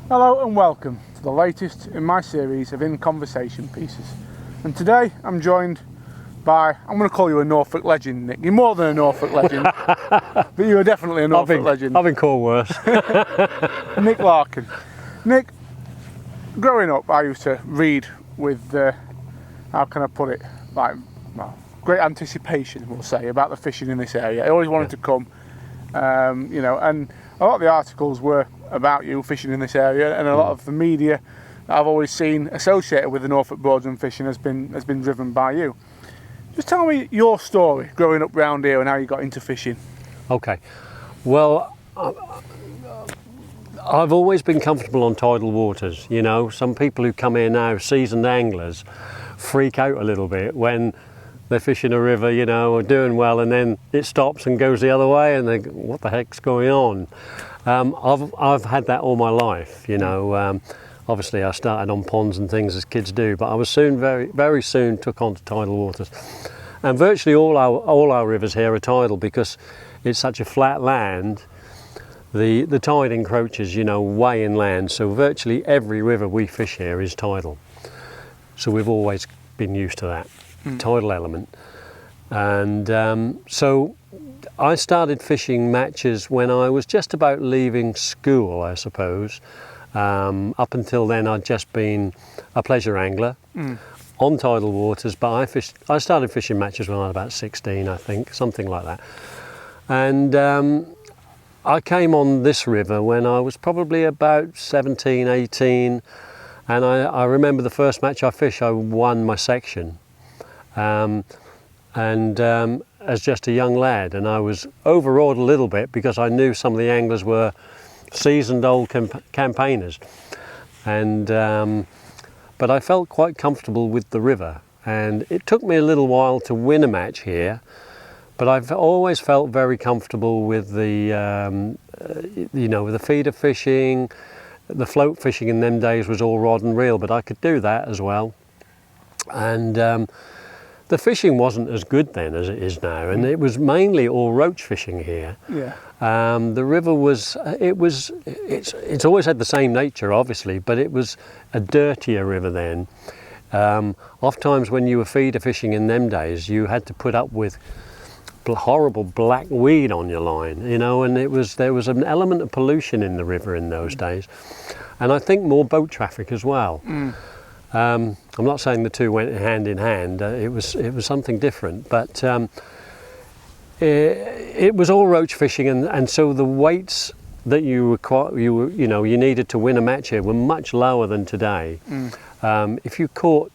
Hello and welcome to the latest in my series of In Conversation pieces. And today I'm joined by, I'm going to call you a Norfolk legend, Nick. You're more than a Norfolk legend, but you are definitely a Norfolk legend. I've been called worse. Nick Larkin. Nick, growing up I used to read with, how can I put it, great anticipation, we'll say, about the fishing in this area. I always wanted to come, and a lot of the articles were about you fishing in this area, and a lot of the media that I've always seen associated with the Norfolk Broads and fishing has been driven by you. Just tell me your story growing up round here and how you got into fishing. Okay, well, I've always been comfortable on tidal waters. You know, some people who come here now, seasoned anglers, freak out a little bit when they're fishing a river, you know, or doing well, and then it stops and goes the other way, and they go, what the heck's going on? I've had that all my life, you know. Obviously I started on ponds and things as kids do, but I was soon, very soon took on to tidal waters. And virtually all our rivers here are tidal because it's such a flat land. The tide encroaches, you know, way inland, so virtually every river we fish here is tidal. So we've always been used to that tidal element. And so I started fishing matches when I was just about leaving school, I suppose. Up until then I'd just been a pleasure angler on tidal waters, but I started fishing matches when I was about 16, I think, something like that. And I came on this river when I was probably about 17, 18, and I remember the first match I fished, I won my section. As just a young lad, and I was overawed a little bit because I knew some of the anglers were seasoned old campaigners, and but I felt quite comfortable with the river, and it took me a little while to win a match here, but I've always felt very comfortable with the with the feeder fishing. The float fishing in them days was all rod and reel, but I could do that as well, and the fishing wasn't as good then as it is now, and it was mainly all roach fishing here. Yeah. The river it's always had the same nature, obviously, but it was a dirtier river then. Oftentimes when you were feeder fishing in them days, you had to put up with horrible black weed on your line, you know, and there was an element of pollution in the river in those days, and I think more boat traffic as well. I'm not saying the two went hand in hand. It was something different, but it was all roach fishing, and so the weights that you needed to win a match here were much lower than today. If you caught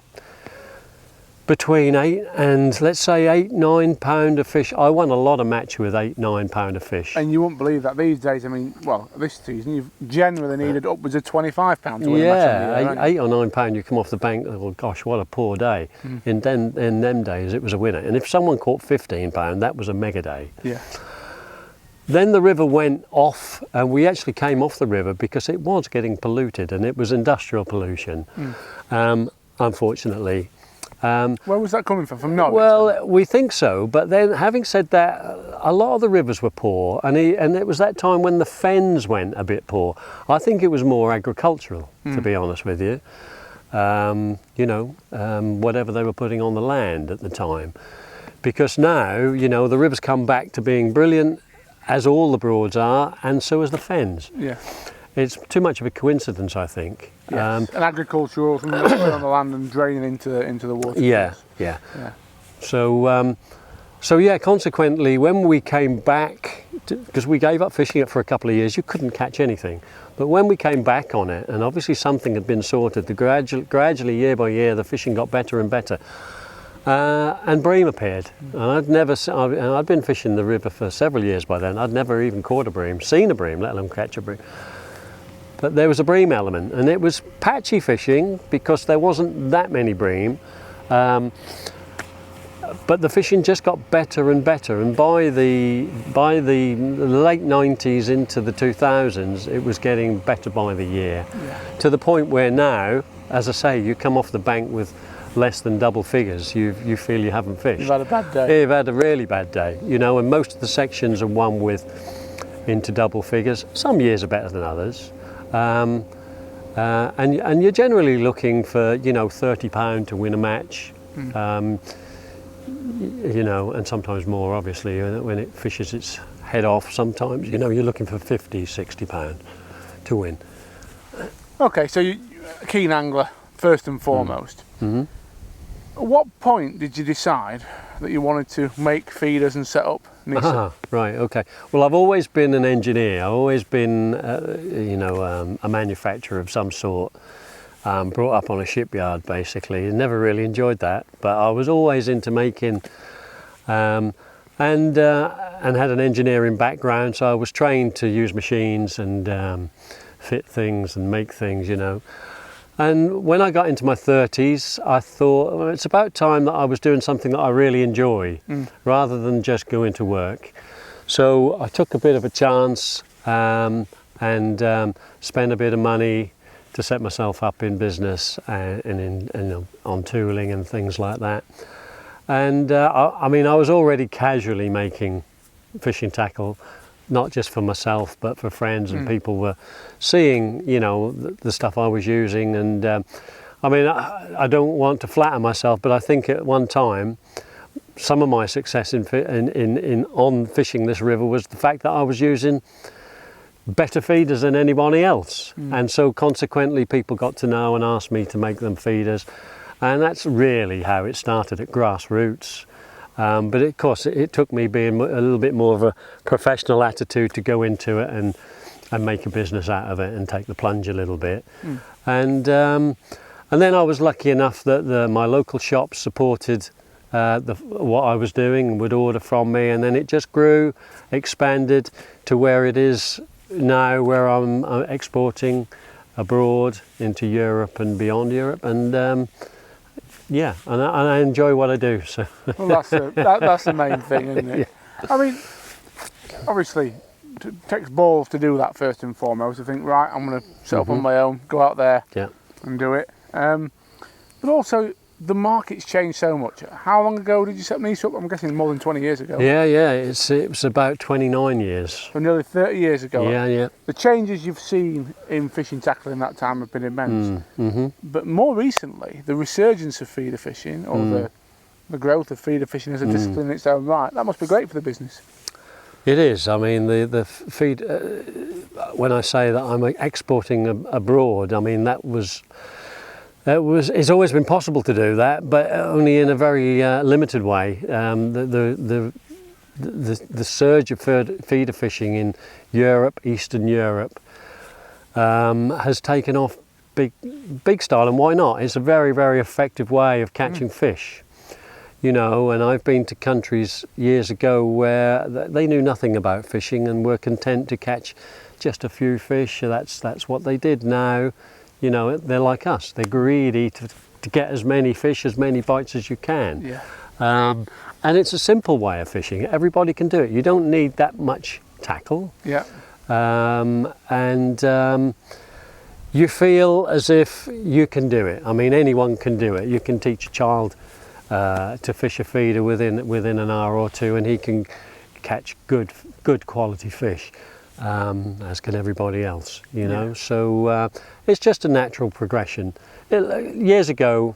between 8 and let's say 8-9 pound of fish, I won a lot of match with 8-9 pound of fish. And you wouldn't believe that these days. I mean, well, this season you've generally needed upwards of 25 pounds to win a match. Yeah, 8 or 9 pound. You come off the bank. Oh gosh, what a poor day. In them days, it was a winner. And if someone caught 15 pound, that was a mega day. Yeah. Then the river went off, and we actually came off the river because it was getting polluted, and it was industrial pollution. Unfortunately. Where was that coming from Norwich? Well, we think so, but then having said that, a lot of the rivers were poor, and it was that time when the fens went a bit poor. I think it was more agricultural, to be honest with you. Whatever they were putting on the land at the time. Because now, you know, the rivers come back to being brilliant, as all the Broads are, and so is the fens. Yeah. It's too much of a coincidence, I think. Yes. And agricultural from on the land and draining into the water. Yeah. So consequently, when we came back, because we gave up fishing it for a couple of years, you couldn't catch anything. But when we came back on it, and obviously something had been sorted, gradually, year by year, the fishing got better and better. And bream appeared, and I'd been fishing the river for several years by then. I'd never even caught a bream, seen a bream, let alone catch a bream. But there was a bream element, and it was patchy fishing because there wasn't that many bream. But the fishing just got better and better, and by the late 90s into the 2000s, it was getting better by the year, to the point where now, as I say, you come off the bank with less than double figures, you feel you haven't fished. You've had a bad day. You've had a really bad day, you know, and most of the sections are won with into double figures. Some years are better than others. and you're generally looking for, you know, £30 to win a match. You know, and sometimes more, obviously, when it fishes its head off. Sometimes, you know, you're looking for £50, £60 to win. Okay, so you're a keen angler first and foremost. At what point did you decide that you wanted to make feeders and set up Nisa? Right, okay. Well, I've always been an engineer. I've always been, you know, a manufacturer of some sort. Brought up on a shipyard, basically. Never really enjoyed that, but I was always into making, and had an engineering background, so I was trained to use machines and fit things and make things, you know. And when I got into my 30s, I thought, well, it's about time that I was doing something that I really enjoy, rather than just going to work. So I took a bit of a chance and spent a bit of money to set myself up in business and on tooling and things like that. And I mean, I was already casually making fishing tackle, not just for myself, but for friends, and people were seeing, you know, the stuff I was using. And I mean, I don't want to flatter myself, but I think at one time, some of my success on fishing this river was the fact that I was using better feeders than anybody else. And so consequently, people got to know and asked me to make them feeders. And that's really how it started, at grassroots. But of course, it took me being a little bit more of a professional attitude to go into it and make a business out of it and take the plunge a little bit. And then I was lucky enough that my local shops supported what I was doing and would order from me, and then it just grew, expanded to where it is now, where I'm exporting abroad into Europe and beyond Europe. And yeah, and I enjoy what I do. So well, that's the main thing, isn't it? Yeah. I mean, obviously, it takes balls to do that first and foremost. I think, right, I'm going to set up on my own, go out there and do it. But also, the market's changed so much. How long ago did you set Nisa up? I'm guessing more than 20 years ago. Yeah, it was about 29 years. So nearly 30 years ago. Yeah. The changes you've seen in fishing tackle in that time have been immense. But more recently, the resurgence of feeder fishing, or the growth of feeder fishing as a discipline in its own right, that must be great for the business. It is. I mean, the feed. When I say that I'm exporting abroad, I mean it's always been possible to do that, but only in a very limited way. The surge of feeder fishing in Europe, Eastern Europe, has taken off big style, and why not? It's a very, very effective way of catching fish. You know, and I've been to countries years ago where they knew nothing about fishing and were content to catch just a few fish. That's what they did. Now, you know, they're like us. They're greedy to get as many fish, as many bites as you can. Yeah. And it's a simple way of fishing. Everybody can do it. You don't need that much tackle. Yeah. You feel as if you can do it. I mean, anyone can do it. You can teach a child to fish a feeder within an hour or two, and he can catch good quality fish, as can everybody else, you know. So it's just a natural progression. Years ago,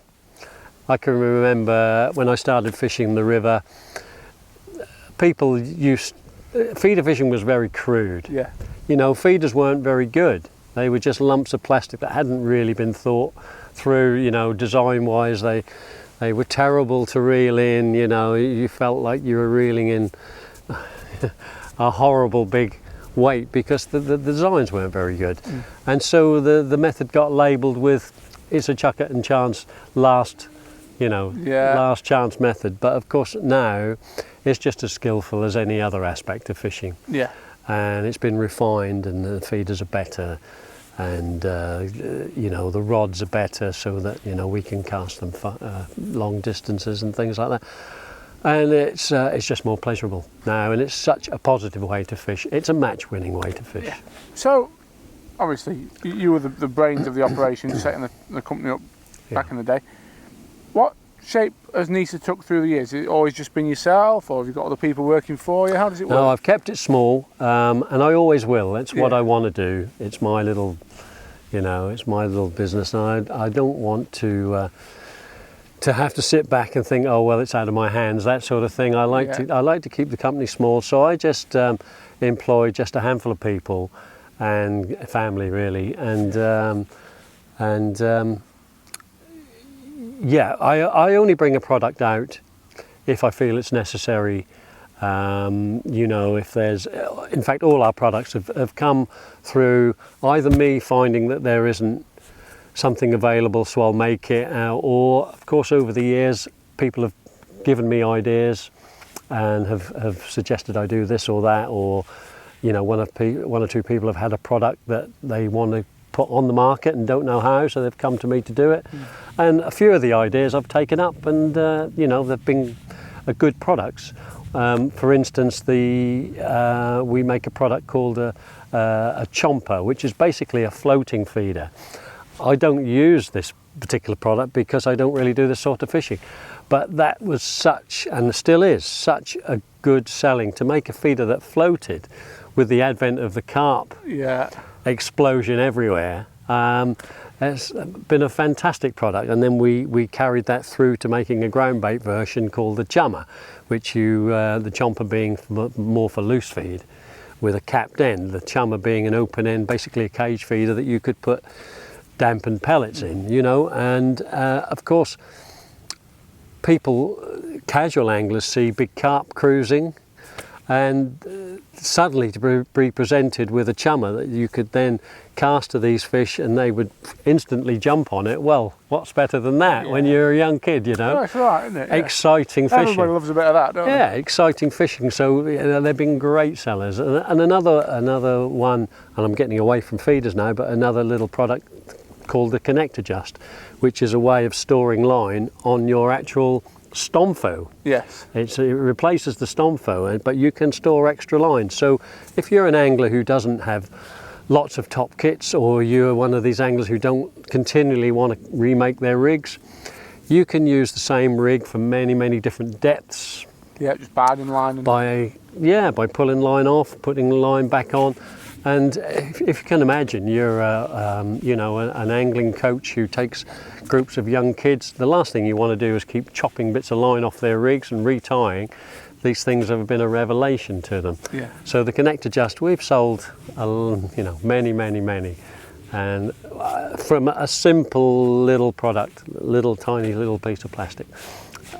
I can remember when I started fishing the river, people feeder fishing was very crude. Yeah. You know, feeders weren't very good. They were just lumps of plastic that hadn't really been thought through, you know, design-wise. They were terrible to reel in, you know. You felt like you were reeling in a horrible big weight because the designs weren't very good. And so the method got labelled with, it's a chuck it and chance last chance method. But of course now it's just as skillful as any other aspect of fishing. Yeah. And it's been refined, and the feeders are better, and you know, the rods are better, so that, you know, we can cast them long distances and things like that. And it's just more pleasurable now, and it's such a positive way to fish. It's a match-winning way to fish. Yeah. So, obviously, you were the brains of the operation, setting the company up back in the day. What shape has Nisa took through the years? Has it always just been yourself, or have you got other people working for you? How does it work? No, I've kept it small, and I always will. It's what I want to do. It's my little, You know, it's my little business, and I don't want to have to sit back and think, oh well, it's out of my hands, that sort of thing. I like to keep the company small, so I just employ just a handful of people and family really, and yeah, I only bring a product out if I feel it's necessary. You know, if there's, in fact, all our products have come through either me finding that there isn't something available, so I'll make it, or of course over the years people have given me ideas and have suggested I do this or that, or you know, one or two people have had a product that they want to put on the market and don't know how, so they've come to me to do it. And a few of the ideas I've taken up, and you know, they've been good products. For instance, we make a product called a chomper, which is basically a floating feeder. I don't use this particular product because I don't really do this sort of fishing, but that was such, and still is, such a good selling to make a feeder that floated with the advent of the carp explosion everywhere. It's been a fantastic product, and then we carried that through to making a ground bait version called the chummer, which the chomper being more for loose feed with a capped end, the chummer being an open end, basically a cage feeder that you could put dampened pellets in, you know. And of course people, casual anglers, see big carp cruising, and suddenly to be presented with a chummer that you could then cast to these fish and they would instantly jump on it. Well, what's better than that when you're a young kid, you know? That's right, isn't it? Exciting fishing. Everybody loves a bit of that, don't they? Yeah, exciting fishing. So you know, they've been great sellers. And another one, and I'm getting away from feeders now, but another little product called the Connect Adjust, which is a way of storing line on your actual Stomfo. Yes. It replaces the Stomfo, but you can store extra line. So if you're an angler who doesn't have lots of top kits, or you're one of these anglers who don't continually want to remake their rigs, you can use the same rig for many, many different depths. Yeah, just biding line. By pulling line off, putting the line back on. And if you can imagine, you're an angling coach who takes groups of young kids, the last thing you want to do is keep chopping bits of line off their rigs and retying. These things have been a revelation to them. Yeah. So the Connect Adjust, we've sold many, and from a simple little product, tiny little piece of plastic,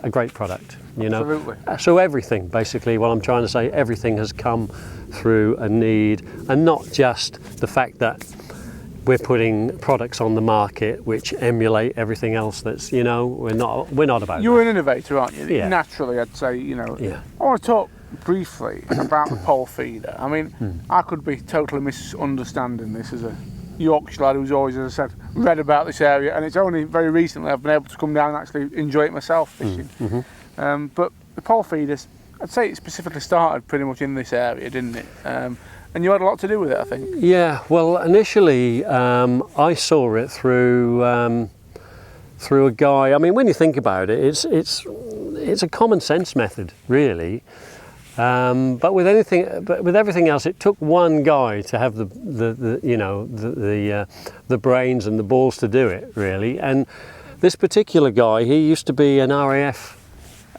a great product, you know. Absolutely. So everything, basically, what I'm trying to say, everything has come through a need, and not just the fact that we're putting products on the market which emulate everything else that's, you know, we're not about You're an innovator, aren't you? Yeah. Naturally, I'd say, you know. Yeah. I want to talk briefly about the pole feeder. I mean, I could be totally misunderstanding this as a Yorkshire lad who's always, as I said, read about this area, and it's only very recently I've been able to come down and actually enjoy it myself fishing. But the pole feeders, I'd say it specifically started pretty much in this area, didn't it? And you had a lot to do with it, I think. Yeah, well, initially I saw it through a guy. I mean, when you think about it, it's a common sense method, really. But with everything else, it took one guy to have the brains and the balls to do it, really. And this particular guy, he used to be an RAF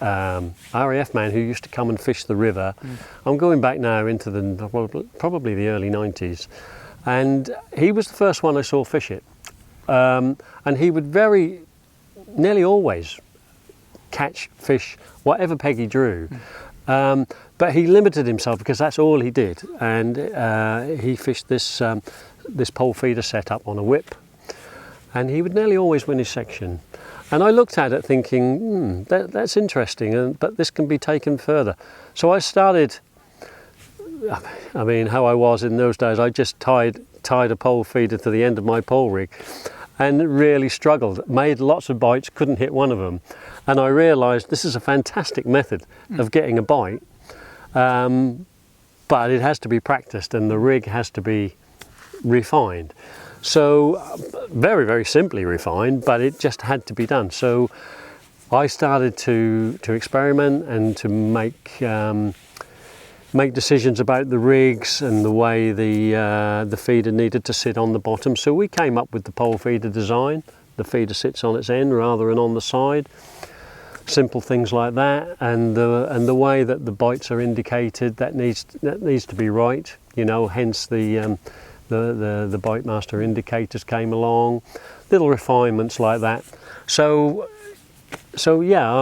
man who used to come and fish the river. I'm going back now into probably the early 90s, and he was the first one I saw fish it. And he would nearly always catch fish, whatever peg he drew. But he limited himself because that's all he did, and he fished this pole feeder setup on a whip, and he would nearly always win his section. And I looked at it thinking, that's interesting, but this can be taken further. So I started, I mean, how I was in those days, I just tied a pole feeder to the end of my pole rig and really struggled, made lots of bites, couldn't hit one of them. And I realised this is a fantastic method of getting a bite, but it has to be practiced and the rig has to be refined. So very, very simply refined, but it just had to be done. So I started to experiment and to make make decisions about the rigs and the way the feeder needed to sit on the bottom. So we came up with the pole feeder design. The feeder sits on its end rather than on the side. Simple things like that, and the way that the bites are indicated, that needs to be right. You know, hence the bite master indicators came along. Little refinements like that. So yeah,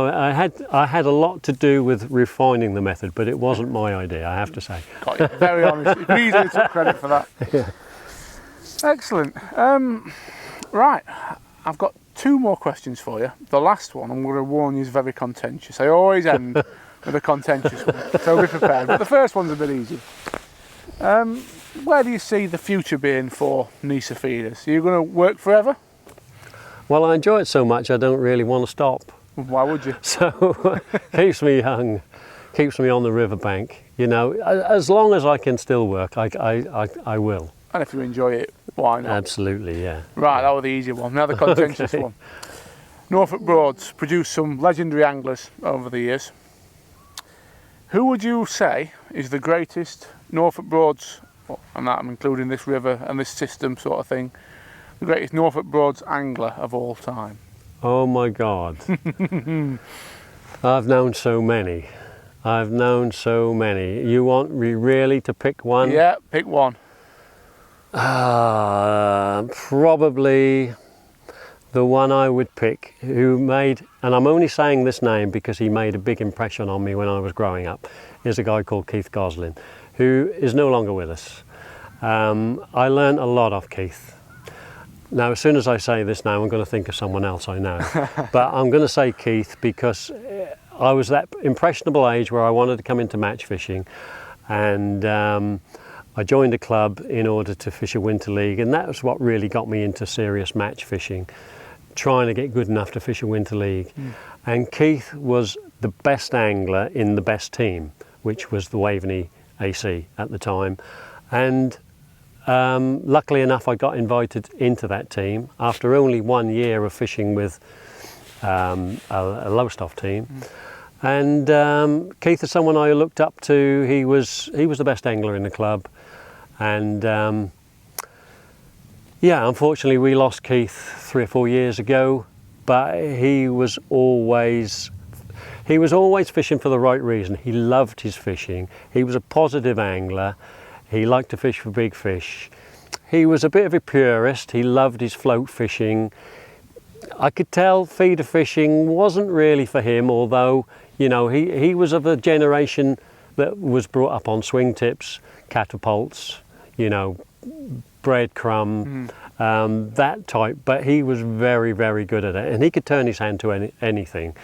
I had a lot to do with refining the method, but it wasn't my idea, I have to say. Got you. Very honest. You can easily take credit for that. Yeah. Excellent. Right, I've got 2 more questions for you. The last one, I'm going to warn you, is very contentious. I always end with a contentious one, so be prepared. But the first one's a bit easy. Where do you see the future being for Nisa Feeders? Are you going to work forever? Well, I enjoy it so much I don't really want to stop. Why would you? So keeps me young, keeps me on the riverbank. You know, as long as I can still work, I will. And if you enjoy it, why not? Absolutely, yeah. Right, that was the easy one. Now the contentious one. Norfolk Broads produced some legendary anglers over the years. Who would you say is the greatest Norfolk Broads, and that I'm including this river and this system sort of thing, the greatest Norfolk Broads angler of all time? Oh my God. I've known so many. I've known so many. You want me really to pick one? Yeah, pick one. Probably the one I would pick who made, and I'm only saying this name because he made a big impression on me when I was growing up, is a guy called Keith Goslin, who is no longer with us. I learned a lot off Keith. Now, as soon as I say this now, I'm going to think of someone else I know. But I'm going to say Keith because I was that impressionable age where I wanted to come into match fishing, and I joined a club in order to fish a winter league, and that was what really got me into serious match fishing, trying to get good enough to fish a winter league. And Keith was the best angler in the best team, which was the Waveney AC at the time. And luckily enough, I got invited into that team after only 1 year of fishing with a Lowestoft team. And Keith is someone I looked up to. He was the best angler in the club, and yeah, unfortunately we lost Keith 3 or 4 years ago. But he was always fishing for the right reason. He loved his fishing. He was a positive angler. He liked to fish for big fish. He was a bit of a purist. He loved his float fishing. I could tell feeder fishing wasn't really for him, although, you know, he was of a generation that was brought up on swing tips, catapults, you know, breadcrumb, that type. But he was very, very good at it, and he could turn his hand to anything.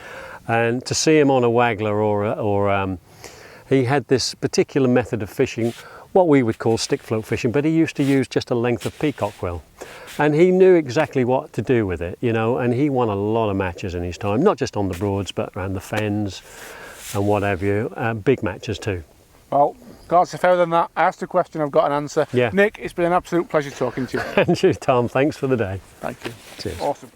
And to see him on a waggler or he had this particular method of fishing, what we would call stick float fishing, but he used to use just a length of peacock quill. And he knew exactly what to do with it, you know, and he won a lot of matches in his time, not just on the Broads, but around the Fens and what have you, big matches too. Well, God's fairer than that. I asked a question, I've got an answer. Yeah. Nick, it's been an absolute pleasure talking to you. And you, Tom, thanks for the day. Thank you. Cheers. Awesome.